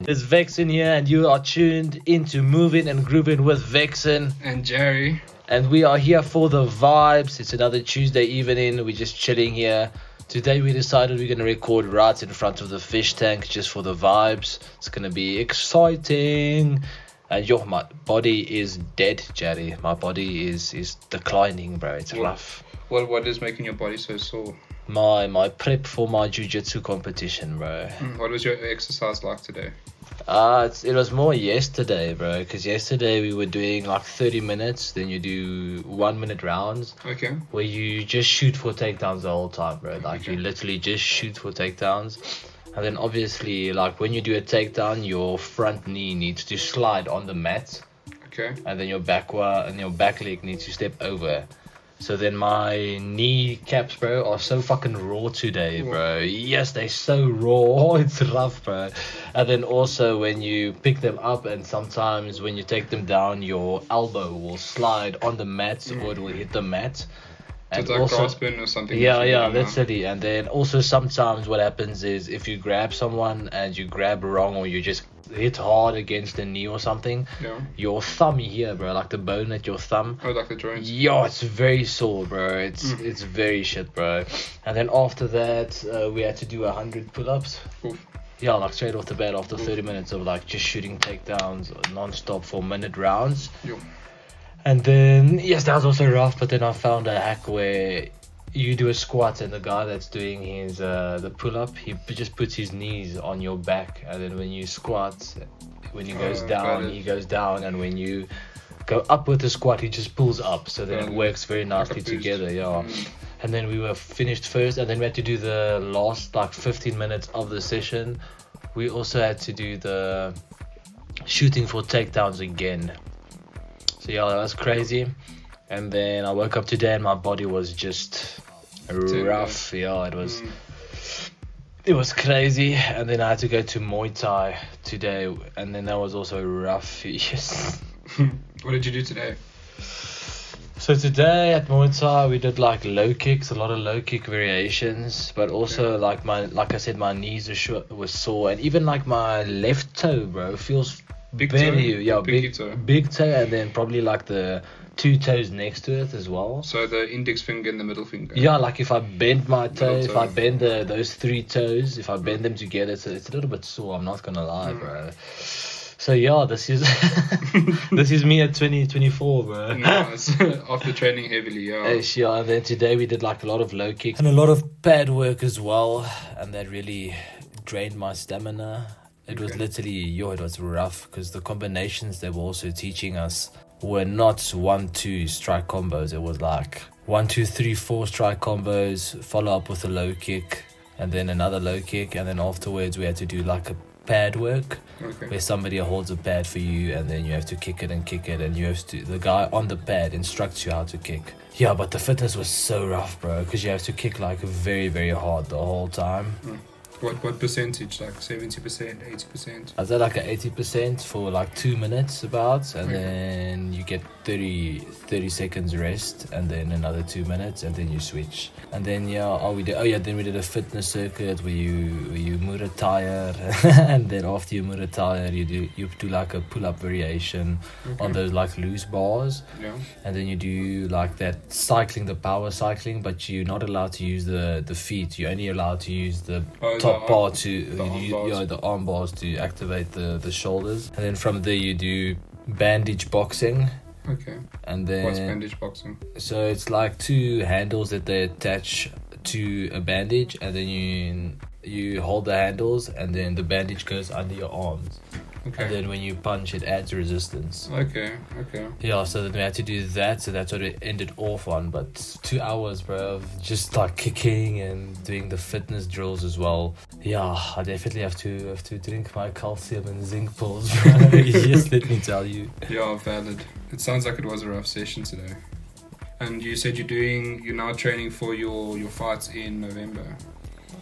It's Vexen here, and you are tuned into Movin and Groovin with Vexen. And Jerry. And we are here for the vibes. It's another Tuesday evening. We're just chilling here. Today we decided we're going to record right in front of the fish tank just for the vibes. It's going to be exciting. And yo, my body is dead, Jerry. My body is declining, bro. It's rough. What is making your body so sore? My prep for my jiu-jitsu competition, bro. What was your exercise like today? It was more yesterday, bro, because yesterday we were doing like 30 minutes, then you do 1 minute rounds. Okay. Where you just shoot for takedowns the whole time, bro. Like, okay. You literally just shoot for takedowns. And then obviously, like, when you do a takedown, your front knee needs to slide on the mat. Okay. And then your back leg needs to step over. So then my knee caps, bro, are so fucking raw today, bro. Yes, they're so raw. It's rough, bro. And then also when you pick them up and sometimes when you take them down, your elbow will slide on the mat or it will hit the mat. And it's like also, grasping or something. Yeah, that's it. And then also sometimes what happens is if you grab someone and you grab wrong or you just hit hard against the knee or something, your thumb here, bro, like the bone at your thumb. Oh, like the joints. Yo, it's very sore, bro. It's very shit, bro. And then after that, we had to do 100 pull-ups. Oof. Yeah, like straight off the bat after 30 minutes of like just shooting takedowns non-stop for minute rounds. Yo. And then, yes, that was also rough, but then I found a hack where you do a squat and the guy that's doing his the pull-up, he just puts his knees on your back, and then when you squat, when he goes down, he goes down, and when you go up with the squat, he just pulls up, so then it works very nicely together, And then we were finished first, and then we had to do the last like 15 minutes of the session. We also had to do the shooting for takedowns again. So yeah, that was crazy. And then I woke up today and my body was just rough. Yeah, it was crazy. And then I had to go to Muay Thai today, and then that was also rough. Yes. What did you do today? So today at Muay Thai we did like low kicks, a lot of low kick variations, but also like I said, my knees were sore, and even like my left toe, bro, feels big very toe? big toe, and then probably like the 2 toes next to it as well. So the index finger and the middle finger. Yeah, like if I bend my toe, if I bend those 3 toes, if I bend them together, it's a little bit sore. I'm not gonna lie, bro. So yeah, this is this is me at 2024, bro. Nice. After training heavily, yeah. And then today we did like a lot of low kicks and a lot of pad work as well, and that really drained my stamina. It was literally, it was rough because the combinations they were also teaching us were not 1-2 strike combos. It was like 1-2-3-4 strike combos, follow up with a low kick, and then another low kick, and then afterwards we had to do like a pad work where somebody holds a pad for you, and then you have to kick it, and you have to, the guy on the pad instructs you how to kick. Yeah, but the fitness was so rough, bro, because you have to kick like very, very hard the whole time. What percentage? Like 70%, 80%? I said like 80% for like 2 minutes about, and then you get 30 seconds rest, and then another 2 minutes, and then you switch. And then then we did a fitness circuit where you move a tire, and then after you move a tire, you do like a pull-up variation on those like loose bars. Yeah. And then you do like that cycling, the power cycling, but you're not allowed to use the feet. You're only allowed to use the top bar the arm bars to activate the shoulders. And then from there you do bandage boxing. Okay. And then what's bandage boxing? So it's like 2 handles that they attach to a bandage, and then you hold the handles, and then the bandage goes under your arms. Okay. And then when you punch, it adds resistance. Okay. Yeah, so then we had to do that, so that's what it ended off on. But 2 hours, bro, of just like kicking and doing the fitness drills as well. Yeah, I definitely have to drink my calcium and zinc pills, bro. Yes, let me tell you. Yeah, valid. It sounds like it was a rough session today. And you said you're now training for your fights in November.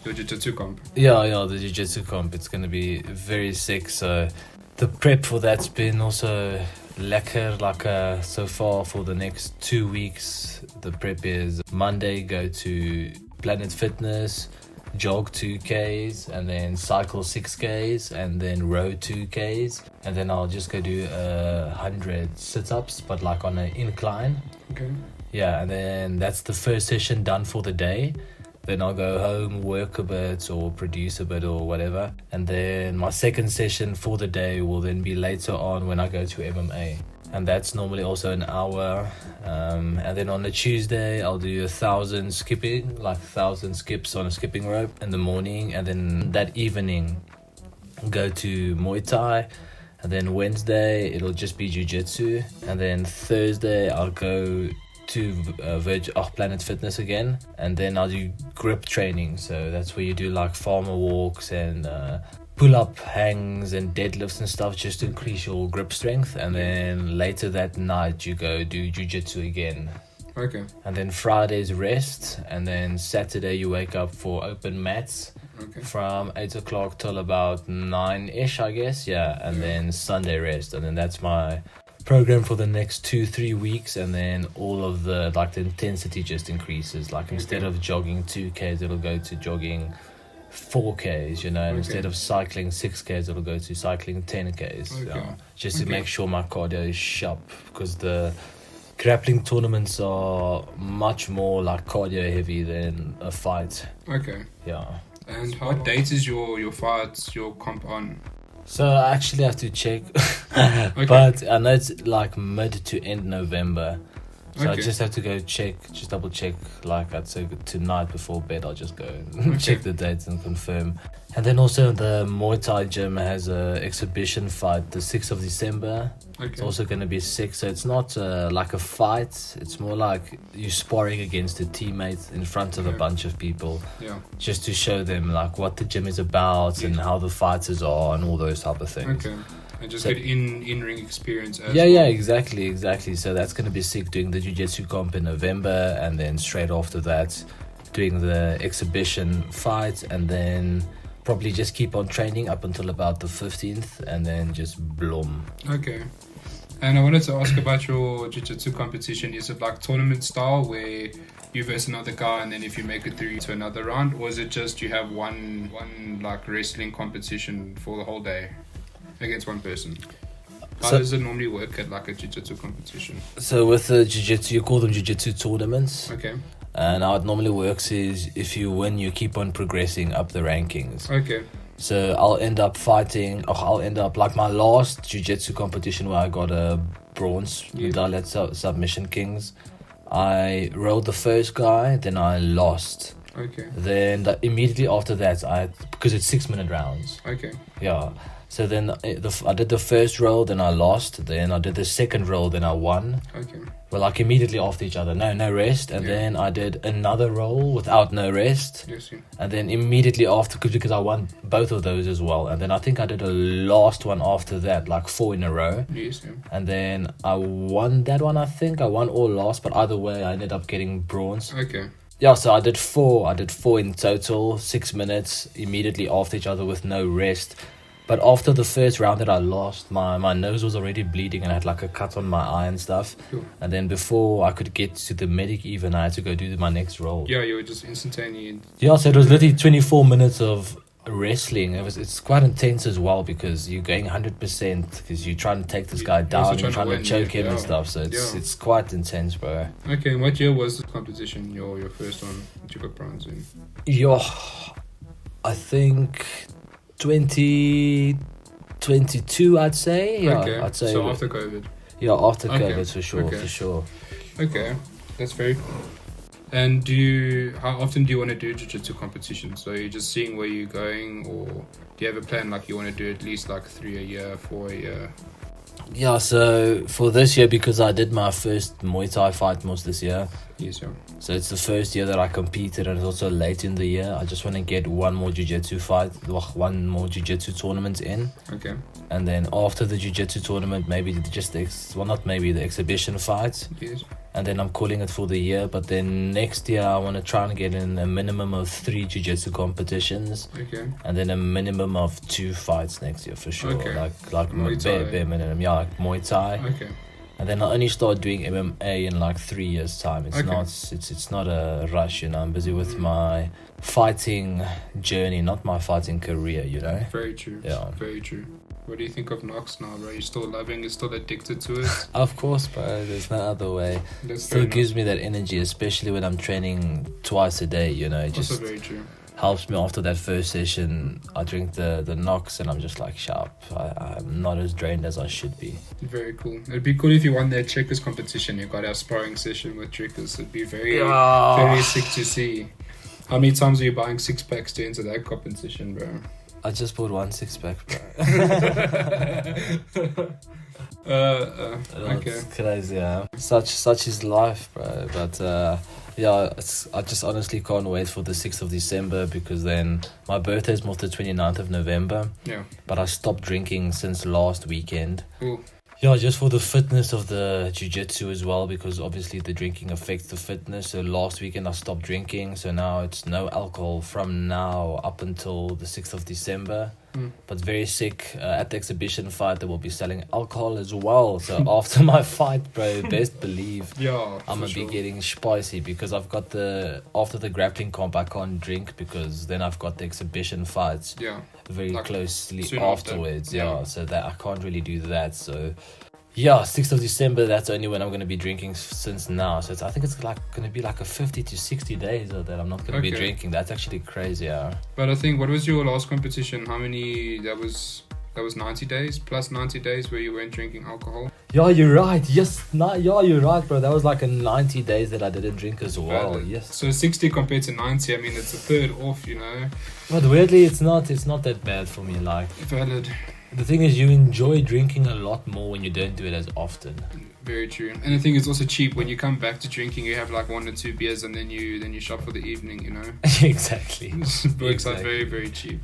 Your jiu-jitsu comp. Yeah, the jiu-jitsu comp. It's gonna be very sick. So the prep for that's been also lekker. Like so far for the next 2 weeks, the prep is Monday go to Planet Fitness, jog 2Ks, and then cycle 6Ks, and then row 2Ks, and then I'll just go do 100 sit-ups, but like on an incline. Okay. Yeah, and then that's the first session done for the day. Then I'll go home, work a bit or produce a bit or whatever. And then my second session for the day will then be later on when I go to MMA. And that's normally also an hour. And then on a Tuesday, I'll do 1,000 skipping, like 1,000 skips on a skipping rope in the morning. And then that evening, go to Muay Thai. And then Wednesday, it'll just be Jiu-Jitsu. And then Thursday, I'll go to Planet Fitness again, and then I'll do grip training. So that's where you do like farmer walks and pull-up hangs and deadlifts and stuff, just to increase your grip strength. And then later that night you go do jiu-jitsu again. Okay. And then Friday's rest, and then Saturday you wake up for open mats. Okay. From 8 o'clock till about 9ish, I guess. Yeah. And then Sunday rest, and then that's my program for the next 2-3 weeks. And then all of the intensity just increases. Like instead of jogging 2Ks, it'll go to jogging 4Ks, and instead of cycling 6Ks, it'll go to cycling 10Ks. Just to make sure my cardio is sharp, because the grappling tournaments are much more like cardio heavy than a fight. Okay. Yeah. And what date is your fight, your comp on? So I actually have to check, but I know it's like mid to end November. So I just have to go double check, like I'd say tonight before bed, I'll just go check the dates and confirm. And then also the Muay Thai gym has a exhibition fight the 6th of December. It's also going to be sick, so it's not like a fight, it's more like you sparring against a teammate in front of a bunch of people. Yeah. Just to show them like what the gym is about and how the fighters are and all those type of things. Okay. And just get in-ring experience as well. Yeah, exactly. So that's going to be sick, doing the Jiu-Jitsu comp in November, and then straight after that doing the exhibition fight, and then probably just keep on training up until about the 15th, and then just bloom. Okay. And I wanted to ask about your Jiu-Jitsu competition. Is it like tournament style where you versus another guy, and then if you make it through to another round, or is it just you have one like wrestling competition for the whole day against one person? How does it normally work at like a jiu-jitsu competition? So with the jiu-jitsu, you call them jiu-jitsu tournaments. Okay. And how it normally works is if you win, you keep on progressing up the rankings. Okay. So I'll end up like my last jiu-jitsu competition where I got a bronze medal at Submission Kings. I rolled the first guy, then I lost. Okay. Then immediately after that, because it's 6-minute rounds. Okay. Yeah. So then I did the first roll, then I lost. Then I did the second roll, then I won. Okay. Well, like immediately after each other, no rest. And then I did another roll without no rest. Yes. Yeah. And then immediately after, because I won both of those as well. And then I think I did a last one after that, like 4 in a row. Yes. Yeah. And then I won that one. I think I won or lost, but either way, I ended up getting bronze. Okay. Yeah, so I did four in total, 6 minutes immediately after each other with no rest. But after the first round that I lost, my nose was already bleeding and I had like a cut on my eye and stuff. Cool. And then before I could get to the medic even, I had to go do my next roll. Yeah, you were just instantaneous. Yeah, so it was literally 24 minutes of wrestling. It's quite intense as well, because you're going 100% because you're trying to take this guy down, you're trying to choke him and stuff. So it's quite intense, bro. Okay, and what year was the competition, your first one that you got bronze in? Yeah, I think 2022, I'd say. Yeah, okay. I'd say. So after COVID. Yeah, after COVID for sure. Okay, that's very cool. And how often do you want to do jiu-jitsu competitions? So you're just seeing where you're going, or do you have a plan like you want to do at least like 3 a year, 4 a year? Yeah, so for this year, because I did my first Muay Thai fight most this year. Yes, yeah. So it's the first year that I competed, and it's also late in the year. I just want to get one more jiu-jitsu tournament in. Okay. And then after the jiu-jitsu tournament, maybe the exhibition fight. Yes. And then I'm calling it for the year. But then next year, I want to try and get in a minimum of 3 jiu-jitsu competitions. Okay. And then a minimum of 2 fights next year for sure. Okay. Like Muay Thai. Bare minimum. Yeah, like Muay Thai. Okay. And then I only started doing MMA in like 3 years time. It's not a rush, you know. I'm busy with my fighting journey, not my fighting career, you know. Very true. Yeah. Very true. What do you think of Nox now, bro? You still loving it? Still addicted to it? Of course, bro. There's no other way. That's Still gives me that energy, especially when I'm training twice a day, you know. It just also very true. helps me after that first session. I drink the Nox and I'm just like sharp. I'm not as drained as I should be. Very cool. It'd be cool if you won that Checkers competition. You got our sparring session with Trickers. It'd be very sick to see. How many times are you buying 6-packs to enter that competition, bro? I just bought 1 6-pack, bro. Okay. It's crazy, yeah. Such is life, bro. But yeah, I just honestly can't wait for the 6th of December because then my birthday's more the 29th of November. Yeah. But I stopped drinking since last weekend. Cool. Yeah, just for the fitness of the jiu-jitsu as well, because obviously the drinking affects the fitness. So last weekend I stopped drinking, so now it's no alcohol from now up until the 6th of December. But very sick. At the exhibition fight, they will be selling alcohol as well. So after my fight, bro, best believe I'm going to be getting spicy because I've got after the grappling comp, I can't drink because then I've got the exhibition fights very like closely afterwards. Yeah, so that I can't really do that. So yeah, 6th of December, that's only when I'm going to be drinking since now. So I think it's like going to be like a 50 to 60 days that I'm not going to be drinking. That's actually crazy, yeah. But I think, what was your last competition? How many, that was 90 days, plus 90 days where you weren't drinking alcohol? Yeah, you're right. Yes, you're right, bro. That was like a 90 days that I didn't drink as well. Yes. So 60 compared to 90, I mean, it's a third off, you know. But weirdly, it's not that bad for me. Like, valid. The thing is, you enjoy drinking a lot more when you don't do it as often. Very true. And I think it's also cheap. When you come back to drinking, you have like 1 or 2 beers and then you shop for the evening, you know. Exactly. It works out very, very cheap.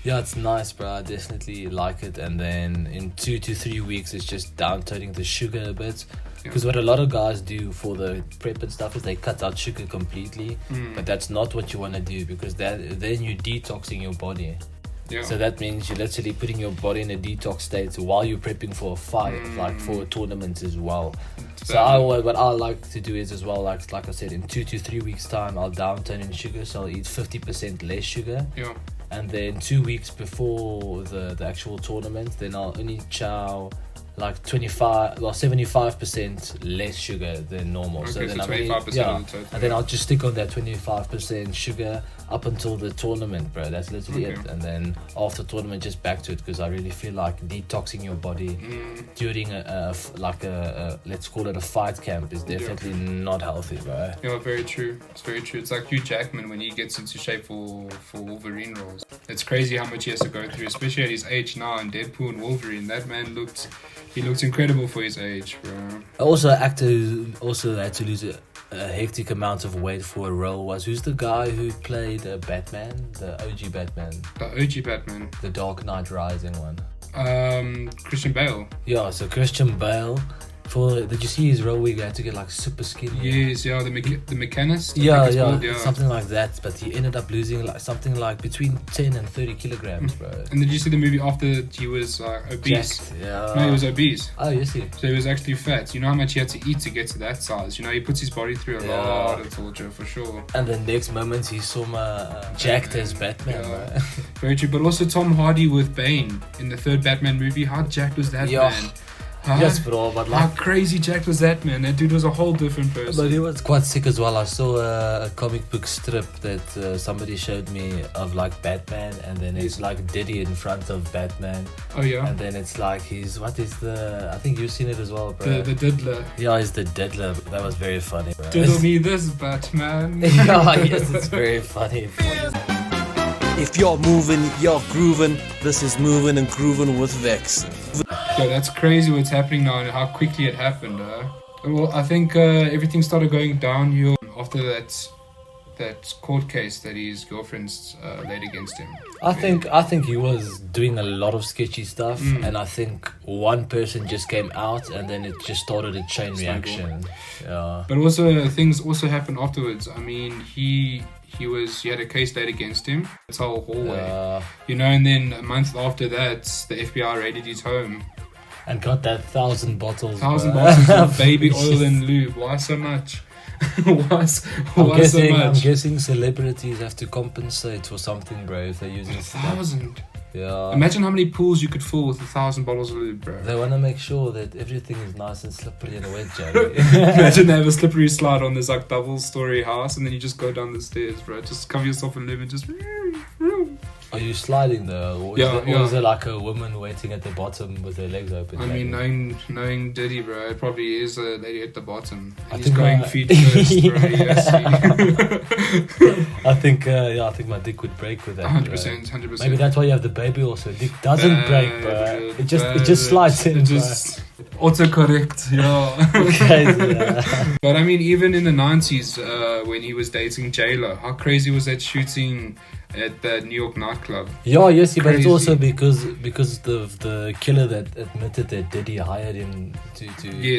Yeah, it's nice, bro. I definitely like it. And then in 2 to 3 weeks, it's just downtoning the sugar a bit. Because what a lot of guys do for the prep and stuff is they cut out sugar completely. But that's not what you want to do because then you're detoxing your body. Yeah. So that means you're literally putting your body in a detox state while you're prepping for a fight, like for a tournament as well. So what I like to do is as well, like I said, in 2 to 3 weeks time, I'll downturn in sugar, so I'll eat 50% less sugar. Yeah. And then 2 weeks before the actual tournament, then I'll only chow like 75% less sugar than normal. Okay, so then 25% of the total. And then I'll just stick on that 25% sugar up until the tournament, bro. That's literally it. And then after tournament, just back to it because I really feel like detoxing your body during a let's call it a fight camp is definitely not healthy, bro. Yeah, very true. It's very true. It's like Hugh Jackman when he gets into shape for Wolverine roles. It's crazy how much he has to go through, especially at his age now in Deadpool and Wolverine. That man looked incredible for his age, bro. Also, an actor who also had to lose a hectic amount of weight for a role who's the guy who played Batman, the OG Batman. The OG Batman. The Dark Knight Rising one. Christian Bale. Yeah, so Christian Bale. Did you see his role where he had to get like super skinny? Yes, yeah, the mechanist. Yeah, something like that. But he ended up losing like something like between 10 and 30 kilograms, bro. And did you see the movie after he was obese? Jacked, yeah. No, he was obese. Oh, you see. So he was actually fat. You know how much he had to eat to get to that size. You know, he puts his body through a lot of torture for sure. And the next moment he saw jacked as Batman, bro. Very true. But also Tom Hardy with Bane in the third Batman movie. How jacked was that man? Yes, bro, but how crazy jacked was that, man? That dude was a whole different person. But he was quite sick as well. I saw a comic book strip that somebody showed me of like Batman, and then it's like Diddy in front of Batman. Oh yeah. And then it's like I think you've seen it as well, bro. The diddler. Yeah, he's the diddler. That was very funny, bro. Diddle me this, Batman. Yeah, yes, it's very funny. If you're moving, you're grooving. This is Movin and Groovin with Vex. Yo, that's crazy what's happening now and how quickly it happened. Well, I think everything started going downhill after that court case that his girlfriend's laid against him. I think he was doing a lot of sketchy stuff, and I think one person just came out, and then it just started a chain reaction. Yeah. But also things also happened afterwards. I mean, he had a case laid against him. It's whole hallway, you know. And then a month after that, the FBI raided his home. And got that 1,000 bottles. 1,000 bro. bottles of baby oil and lube. Why so much? why so much? I'm guessing celebrities have to compensate for something, bro, if they're using 1,000. Yeah. Imagine how many pools you could fill with 1,000 bottles of lube, bro. They want to make sure that everything is nice and slippery and wet, Jerry. Imagine they have a slippery slide on this like double-story house, and then you just go down the stairs, bro. Just cover yourself in lube and just. Are you sliding though? Or is there like a woman waiting at the bottom with her legs open? I mean, knowing Diddy, bro, it probably is a lady at the bottom. And I he's think going feet first, bro. I think my dick would break with that. 100%, 100%. Maybe that's why you have the baby also. Dick doesn't break, bro. It just slides in. It just autocorrect, yeah. Crazy, yeah. But I mean, even in the 90s, when he was dating J-Lo, how crazy was that shooting at the New York nightclub? Yeah, yes, but it's Crazy. also because the killer that admitted that Diddy hired him to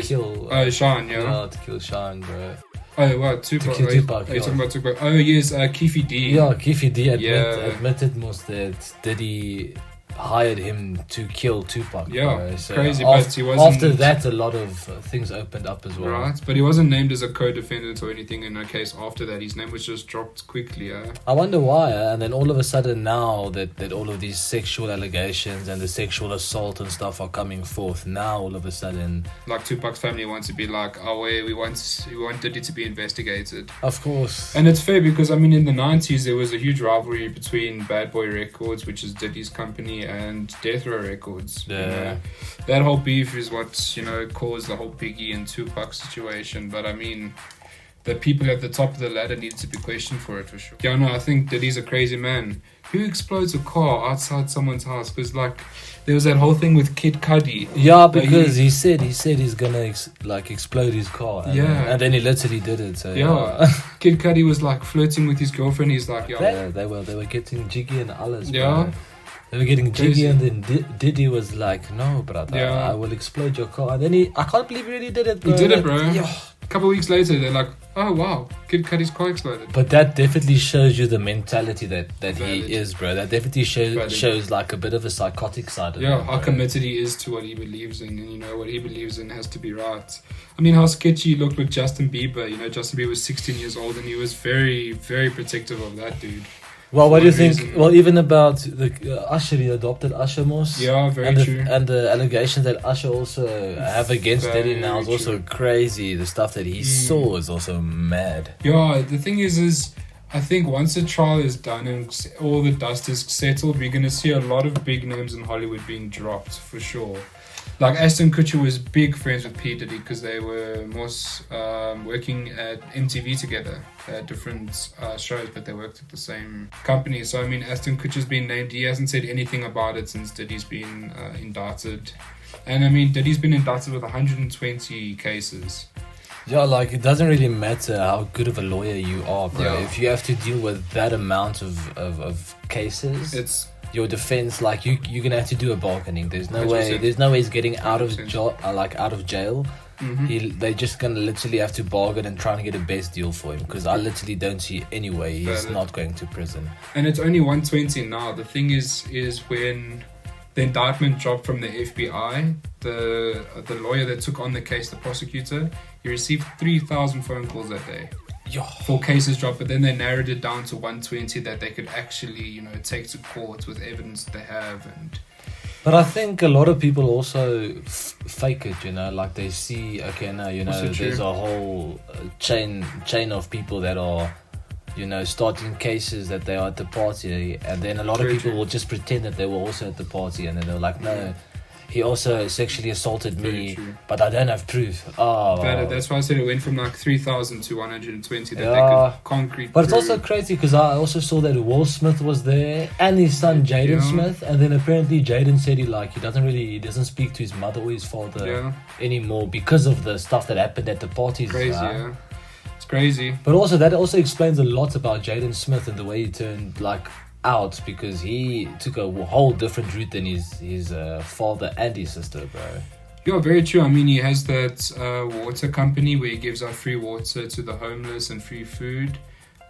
kill. Sean, yeah. Yeah, to kill Sean, bro. Oh, what? Tupac. kill Tupac, Are you yeah. talking about Tupac? Oh, yes, Keefe D. Yeah, Keefe D Yeah. admitted most that Diddy hired him to kill Tupac. Yeah, bro. So crazy, but he wasn't. after that, a lot of things opened up as well. Right, but he wasn't named as a co-defendant or anything in a case after that. His name was just dropped quickly. I wonder why, and then all of a sudden now that all of these sexual allegations and the sexual assault and stuff are coming forth, now all of a sudden, Like Tupac's family wants to be like, oh, we want Diddy to be investigated. of course. And it's fair because, I mean, in the 90s, there was a huge rivalry between Bad Boy Records, which is Diddy's company, and Death Row Records. Yeah. You know? That whole beef is what, caused the whole Biggie and Tupac situation. But, I mean, the people at the top of the ladder need to be questioned for it, for sure. Yeah, no, I think Diddy's a crazy man. Who explodes a car outside someone's house? Because, there was that whole thing with Kid Cudi. Yeah, because he said he's gonna explode his car. And, Yeah. and then he literally did it. So Yeah. Kid Cudi was, flirting with his girlfriend. He's like, yeah. They were getting jiggy and alles. Yeah. Bro. They were getting jiggy, Crazy. and then Diddy was like, "No, brother, Yeah. I will explode your car." And then I can't believe he really did it, bro. He did it, bro. Yeah. A couple of weeks later, they're like, oh, wow, Kid Cudi's car exploded. But that definitely shows you the mentality that Valid. he is, bro. That definitely Valid. shows like a bit of a psychotic side of Yeah, him, how bro. committed he is to what he believes in, and what he believes in has to be right. I mean, how sketchy he looked with Justin Bieber. Justin Bieber was 16 years old, and he was very, very protective of that dude. Well, what do you think? Reason. Well, even about the Usher, he adopted Usher most. Yeah, very and true. And the allegations that Usher also have against Diddy now is Very also crazy. The stuff that he saw is also mad. Yeah, the thing is I think once the trial is done and all the dust is settled, we're going to see a lot of big names in Hollywood being dropped, for sure. Like Ashton Kutcher was big friends with P. Diddy because they were most working at MTV together. They had different shows, but they worked at the same company. So, I mean, Ashton Kutcher's been named. He hasn't said anything about it since Diddy's been indicted. And, I mean, Diddy's been indicted with 120 cases. Yeah, it doesn't really matter how good of a lawyer you are, bro. Yeah. If you have to deal with that amount of cases, It's your defense, you're gonna have to do a bargaining. There's no 100%. way. There's no way he's getting out of 100%. out of jail. They're just gonna literally have to bargain and try and get a best deal for him. Because I literally don't see any way he's Valid. not going to prison. And it's only 120 now. The thing is when the indictment dropped from the FBI, the lawyer that took on the case, the prosecutor, he received 3,000 phone calls that day. Yeah. 4 cases dropped, but then they narrowed it down to 120 that they could actually, take to court with evidence they have. But I think a lot of people also fake it, they see, okay, now, Also true. there's a whole chain of people that are, starting cases that they are at the party, and then a lot Very of people true. will just pretend that they were also at the party, and then they're like, no, he also sexually assaulted Very me, true. but I don't have proof. Oh, But that's why I said it went from 3,000 to 120 that Yeah. they could concrete. But it's prove. also crazy because I also saw that Will Smith was there and his son Jaden Yeah. Smith, and then apparently Jaden said he doesn't speak to his mother or his father Yeah. anymore because of the stuff that happened at the parties. Crazy, yeah. It's crazy. But also that also explains a lot about Jaden Smith and the way he turned out, because he took a whole different route than his father and his sister, bro. Yeah, very true. I mean, he has that water company where he gives out free water to the homeless and free food.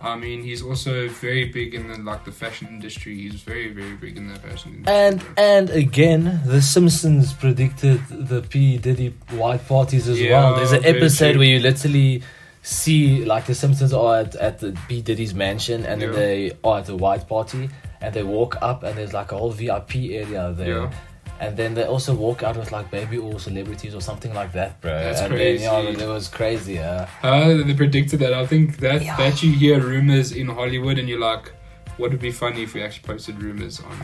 I mean, he's also very big in the fashion industry. He's very, very big in the fashion industry. And again, The Simpsons predicted the P Diddy white parties as well. There's an episode where you literally see like the Simpsons are at the P Diddy's mansion, and then they are at the white party, and they walk up, and there's like a whole VIP area there. Yeah. And then they also walk out with like baby oil celebrities or something like that, bro. That's and crazy. Then, it was crazy. They predicted that. I think that you hear rumors in Hollywood and you're like, what would be funny if we actually posted rumors on?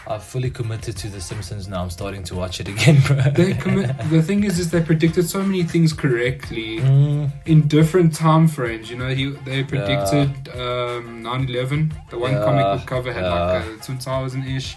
I've fully committed to The Simpsons now. I'm starting to watch it again, bro. The thing is they predicted so many things correctly in different time frames. You know, they predicted 9/11. The one comic book cover had like 2000-ish.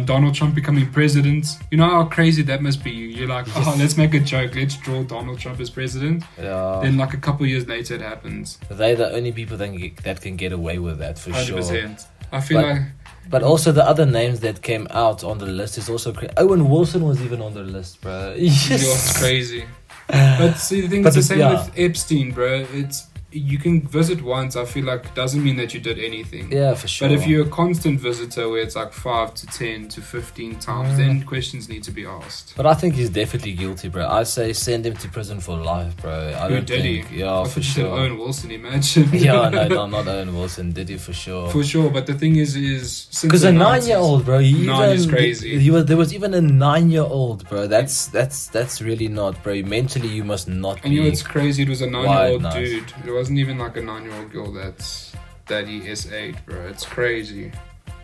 Donald Trump becoming president. You know how crazy that must be. You're like, let's make a joke. Let's draw Donald Trump as president. Yeah. Then like a couple of years later it happens. They're the only people that can get away with that for 100%. Sure. I feel but also the other names that came out on the list is also crazy. Owen Wilson was even on the list, bro. Yes. It's crazy. But see, the thing is the same with Epstein, bro. You can visit once, I feel like, doesn't mean that you did anything. Yeah, for sure. But if you're a constant visitor where it's like 5 to 10 to 15 times, then questions need to be asked. But I think he's definitely guilty, bro. I say send him to prison for life, bro. Who, Diddy? Yeah, for sure. Owen Wilson, imagine. Yeah, no, not Owen Wilson. Diddy for sure. For sure, but the thing is because a 9-year-old, bro. 9 is crazy. There was even a 9-year-old, bro. That's really not, bro. Mentally, you must not. And you know, it's crazy. It was a 9-year-old dude. It wasn't even like a 9-year-old girl that he S8, bro. It's crazy.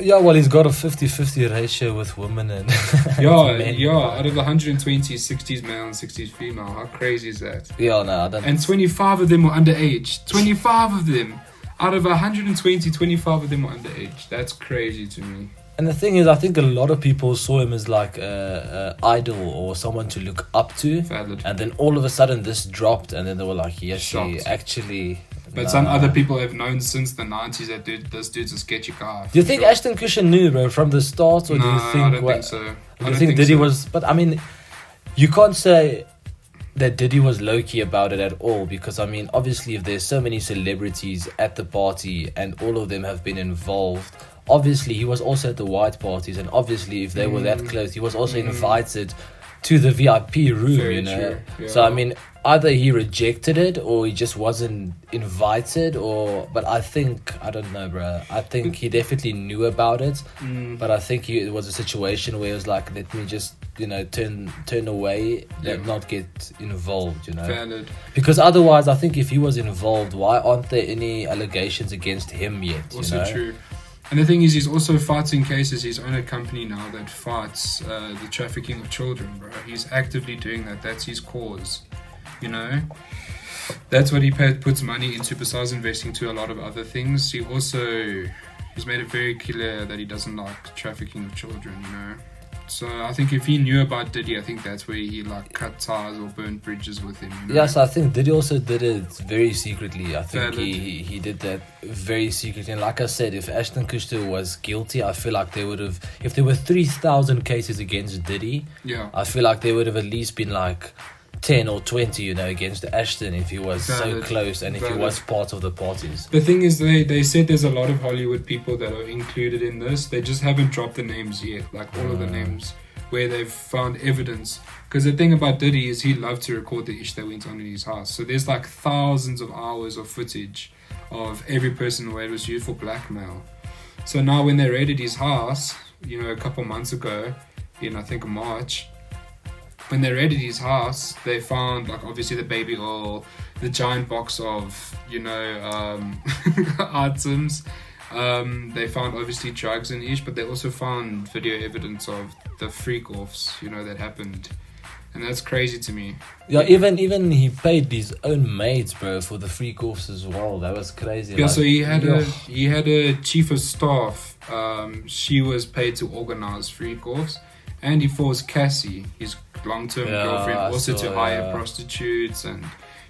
Yeah, well, he's got a 50-50 ratio with women and men. Yeah. Out of 120, 60s male and 60s female. How crazy is that? Yeah, no, I don't. And 25 of them were underage. 25 of them. Out of 120, 25 of them were underage. That's crazy to me. And the thing is, I think a lot of people saw him as like a idol or someone to look up to. Valid. And then all of a sudden this dropped, and then they were like, yes, shocked. he actually... But some other people have known since the 90s that this dude's a sketchy guy. Do you think Ashton Kutcher knew, bro, from the start? Or do you think... I don't think so. Do you think Diddy was... But, I mean, you can't say that Diddy was low-key about it at all, because, I mean, obviously, if there's so many celebrities at the party and all of them have been involved... Obviously, he was also at the white parties, and obviously, if they were that close, he was also invited to the VIP room, Very you know. true. Yeah. So I mean, either he rejected it or he just wasn't invited, but I think I don't know, bro. I think he definitely knew about it, but I think it was a situation where he was like, let me just turn away and not get involved, you know. Valid. Because otherwise, I think if he was involved, why aren't there any allegations against him yet? Also true. And the thing is, he's also fighting cases. He's owned a company now that fights the trafficking of children, bro. He's actively doing that. That's his cause, you know. That's what he puts money into, besides investing to a lot of other things. He's made it very clear that he doesn't like trafficking of children, you know. So I think if he knew about Diddy, I think that's where he like cut ties or burnt bridges with him. You know? Yes, I think Diddy also did it very secretly. I think he did that very secretly. And like I said, if Ashton Kutcher was guilty, I feel like they would have. If there were 3,000 cases against Diddy, I feel like there would have at least been like 10 or 20, you know, against Ashton if he was so close and if he was part of the parties. The thing is, they said there's a lot of Hollywood people that are included in this. They just haven't dropped the names yet, like all of the names, where they've found evidence. Because the thing about Diddy is he loved to record the ish that went on in his house. So there's like thousands of hours of footage of every person where it was used for blackmail. So now when they raided his house, you know, a couple months ago, in I think March, when they raided his house, they found like obviously the baby oil, the giant box of, you know, items. They found obviously drugs and ish, but they also found video evidence of the freak offs, you know, that happened. And that's crazy to me. Yeah, even he paid his own maids, bro, for the freak offs as well. That was crazy. Yeah, like, so he had a chief of staff. She was paid to organize freak offs, and he forced Cassie, his long-term girlfriend, also to hire prostitutes and,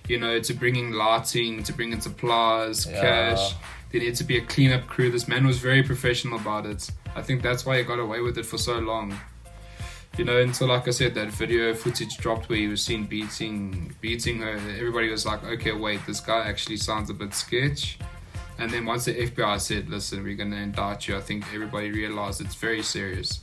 you know, to bring in lighting, to bring in supplies, cash. There needed to be a cleanup crew. This man was very professional about it. I think that's why he got away with it for so long. You know, until, like I said, that video footage dropped where he was seen beating her. Everybody was like, okay, wait, this guy actually sounds a bit sketch. And then once the FBI said, listen, we're going to indict you, I think everybody realized it's very serious.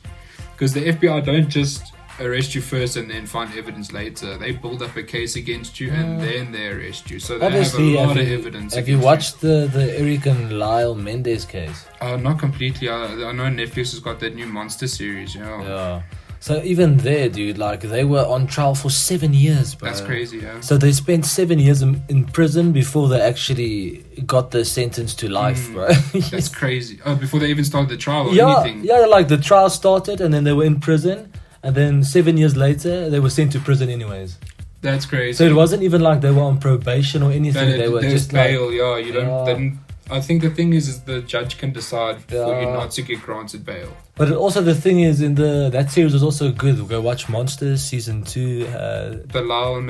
Because the FBI don't just arrest you first and then find evidence later. They build up a case against you and then they arrest you. So they Obviously, have a lot of evidence. Have you watched the Eric and Lyle Menedez case? Not completely. I know Netflix has got that new Monster series. Yeah. So even there, dude, like they were on trial for 7 years, bro. That's crazy, yeah. So they spent 7 years in prison before they actually got the sentence to life, bro. That's crazy. Oh, before they even started the trial or anything. Yeah, like the trial started and then they were in prison, and then 7 years later they were sent to prison anyways. That's crazy. So it wasn't even like they were on probation or anything. They were just bail, like, yeah. You don't. They didn't, I think the thing is the judge can decide for you not to get granted bail. But also the thing is, that series was also good. Go watch Monsters season 2. The Lyle and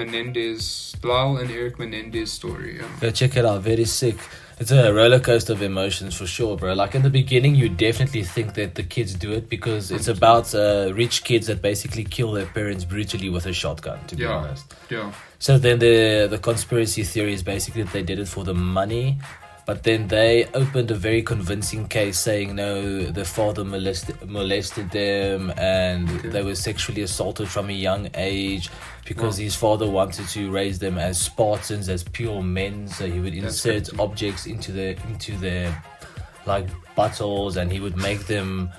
Eric Menedez story. Yeah. Go check it out. Very sick. It's a roller coaster of emotions for sure, bro. Like in the beginning, you definitely think that the kids do it because it's about rich kids that basically kill their parents brutally with a shotgun. To be honest. Yeah. So then the conspiracy theory is basically that they did it for the money. But then they opened a very convincing case saying, no, the father molested them and they were sexually assaulted from a young age because his father wanted to raise them as Spartans, as pure men. So he would insert objects into their like buttholes, and he would make them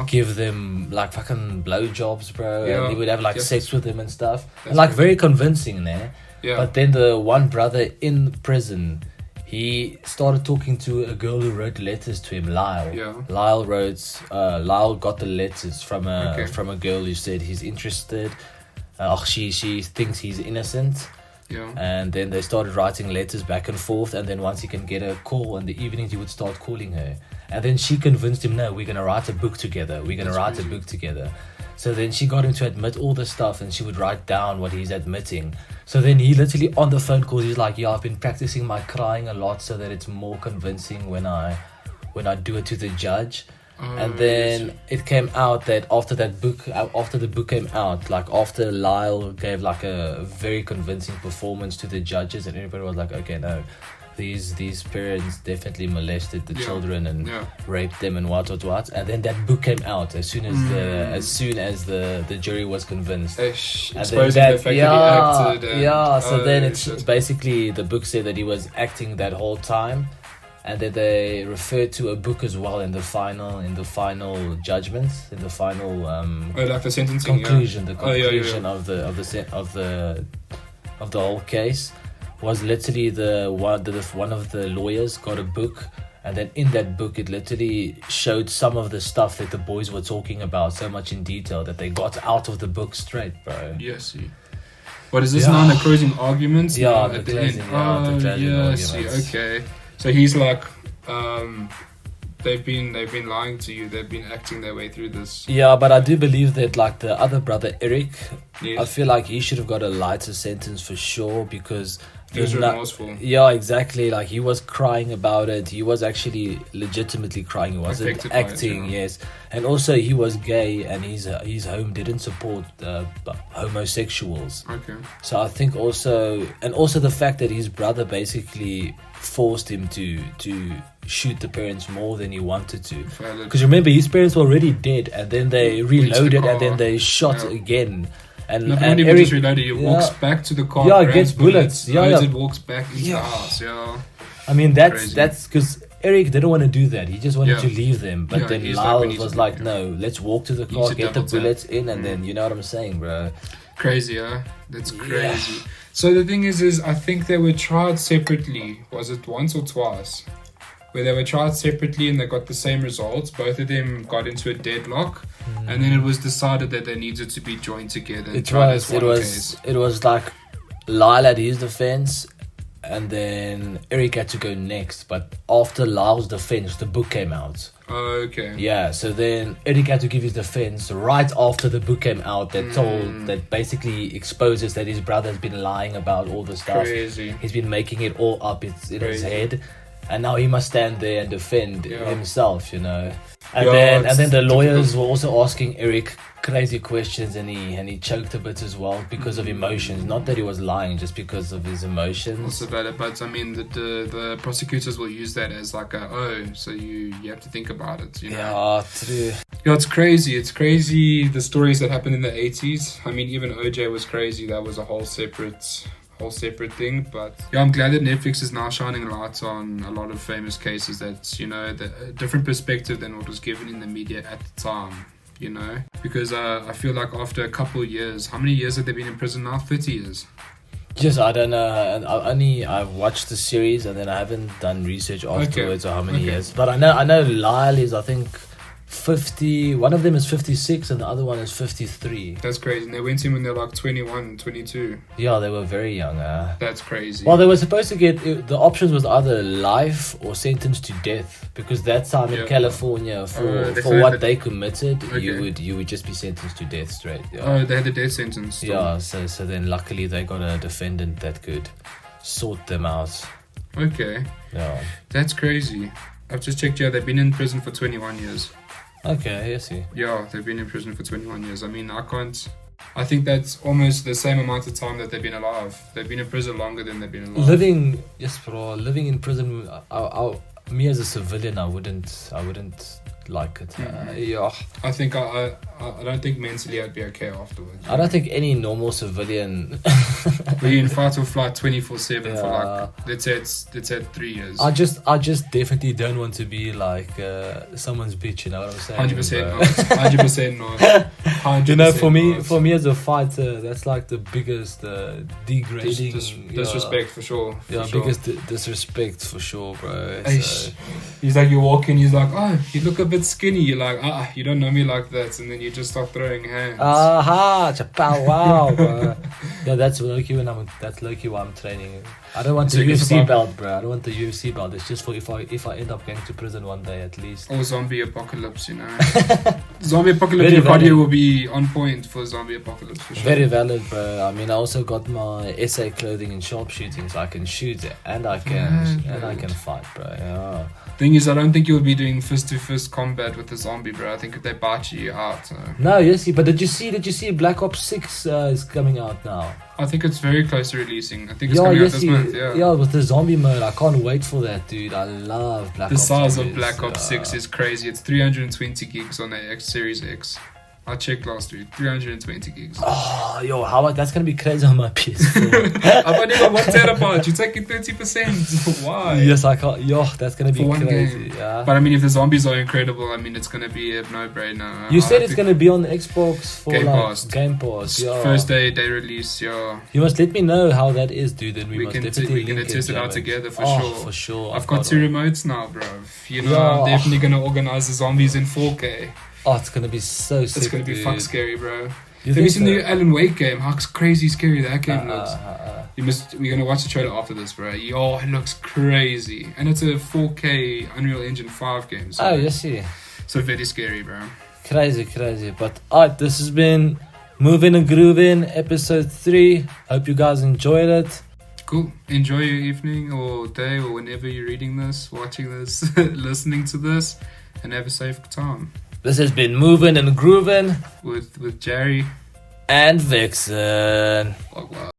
give them like fucking blowjobs, bro. And he would have like sex with them and stuff. And like very convincing there. Yeah. But then the one brother in prison, he started talking to a girl who wrote letters to him, Lyle. Yeah. Lyle got the letters from a girl who said he's interested. She thinks he's innocent. Yeah. And then they started writing letters back and forth. And then once he can get a call in the evenings, he would start calling her. And then she convinced him, no, we're going to write a book together. So then she got him to admit all the stuff, and she would write down what he's admitting. So then he literally on the phone call, he's like, yeah, I've been practicing my crying a lot so that it's more convincing when I do it to the judge. And then it came out that after the book came out, like after Lyle gave like a very convincing performance to the judges, and everybody was like, okay, no, these parents definitely molested the children and raped them and what. And then that book came out as soon as the jury was convinced. Exposing the fact that he acted. So then it's basically the book said that he was acting that whole time. And then they referred to a book as well in the final judgment, in the final like the sentencing conclusion, the conclusion of the whole case was literally one of the lawyers got a book, and then in that book it literally showed some of the stuff that the boys were talking about so much in detail that they got out of the book straight, bro. Yes. What is this now? The closing arguments? The closing arguments. Okay. So he's like, they've been lying to you. They've been acting their way through this. Yeah, but I do believe that like the other brother Eric, I feel like he should have got a lighter sentence for sure because he was remorseful. Yeah, exactly. Like he was crying about it. He was actually legitimately crying. He wasn't acting. Yes, and also he was gay, and his home didn't support homosexuals. Okay. So I think also the fact that his brother basically forced him to shoot the parents more than he wanted to, because remember his parents were already dead, and then they reloaded and then they shot again. And Eric just reloaded. He walks back to the car. Yeah, gets bullets. It walks back into the house. Yeah. I mean that's because Eric didn't want to do that. He just wanted to leave them. But then Lyle was like, no, let's walk to the car, get the bullets in, and then you know what I'm saying, bro. Crazy, huh? That's crazy. Yeah. So the thing is I think they were tried separately. Was it once or twice? Where they were tried separately and they got the same results. Both of them got into a deadlock, and then it was decided that they needed to be joined together. It was like Lyle had his defense, and then Eric had to go next. But after Lyle's defense, the book came out. Oh, okay. Yeah, so then Eric had to give his defense right after the book came out that basically exposes that his brother has been lying about all the stuff. Crazy. He's been making it all up in his head. And now he must stand there and defend himself, you know. And Yeah, then the it's lawyers typical. were also asking Eric crazy questions, and he choked a bit as well because of emotions. Not that he was lying, just because of his emotions. Also valid, but I mean the prosecutors will use that as like so you have to think about it, you know. Yeah, true. Yeah, it's crazy. It's crazy the stories that happened in the 80s. I mean, even OJ was crazy. That was a whole separate thing. But yeah, I'm glad that Netflix is now shining light on a lot of famous cases that, you know, a different perspective than what was given in the media at the time, you know. Because I feel like after a couple of years, how many years have they been in prison now? 30 years. Just I don't know. I've watched the series and then I haven't done research afterwards or how many years. But I know Lyle is, I think, 50. One of them is 56 and the other one is 53. That's crazy. And they went in when they're like 21, 22. Yeah, they were very young. That's crazy. Well, they were supposed to get, the options was either life or sentenced to death, because that time in California for what they committed, you would just be sentenced to death straight. Yeah. Oh, they had the death sentence still. Yeah, so then luckily they got a defendant that could sort them out. Okay. Yeah. That's crazy. I've just checked, they've been in prison for 21 years. Okay, I see. Yeah, they've been in prison for 21 years. I mean, I think that's almost the same amount of time that they've been alive. They've been in prison longer than they've been alive. Living in prison, me as a civilian, I wouldn't like it. Yeah. I think I don't think mentally I'd be okay afterwards. I don't think any normal civilian. We're in fight or flight 24/7 for like let's say 3 years. I just definitely don't want to be like someone's bitch. You know what I'm saying? 100% not. 100% not. 100% You know, not. for me as a fighter, that's like the biggest degrading disrespect for sure. Biggest disrespect for sure, bro. So. He's like, you walk in, he's like, oh, you look a bit skinny. You're like, you don't know me like that, and then you just start throwing hands. Aha, chapow, wow, bro. Yeah, that's low-key why I'm training. I don't want the UFC belt, bro. I don't want the UFC belt. It's just for if I end up going to prison one day at least. Or zombie apocalypse, you know. Zombie apocalypse, your body will be on point for zombie apocalypse for sure. Very valid, bro. I mean, I also got my SA clothing in sharpshooting, so I can shoot and I can fight, bro. Yeah. Thing is, I don't think you'll be doing fist-to-fist combat with the zombie, bro. I think if they bite you out. No, yes, but did you see Black Ops 6 is coming out now? I think it's very close to releasing. I think it's coming out this month, Yeah, with the zombie mode. I can't wait for that, dude. I love Black Ops 6. The size of Black Ops 6 is crazy. It's 320 gigs on the X Series X. I checked last week, 320 gigs. Oh, yo, that's gonna be crazy on my PS4. I've only got 1 terabyte. You're taking 30%. Why? Yes, I can't. Yo, that's gonna be crazy. Game. Yeah. But I mean, if the zombies are incredible, I mean, it's gonna be a no-brainer. You said it's gonna be on the Xbox for Game Pass. Yeah. First day release. Yeah. You must let me know how that is, dude. And we can test it out together for sure. For sure. I've got 2 remotes now, bro. You know, I'm definitely gonna organize the zombies in 4K. Oh, it's gonna be so sick. It's gonna be fuck scary, bro. Have you seen the Alan Wake game? How crazy scary that game looks. We're gonna watch the trailer after this, bro. Yo, it looks crazy. And it's a 4K Unreal Engine 5 game. So yes, yeah. So very scary, bro. Crazy. But this has been Movin and Groovin episode 3. Hope you guys enjoyed it. Cool. Enjoy your evening or day or whenever you're reading this, watching this, listening to this, and have a safe time. This has been Movin and Groovin with Jerry and Vixen. Wow.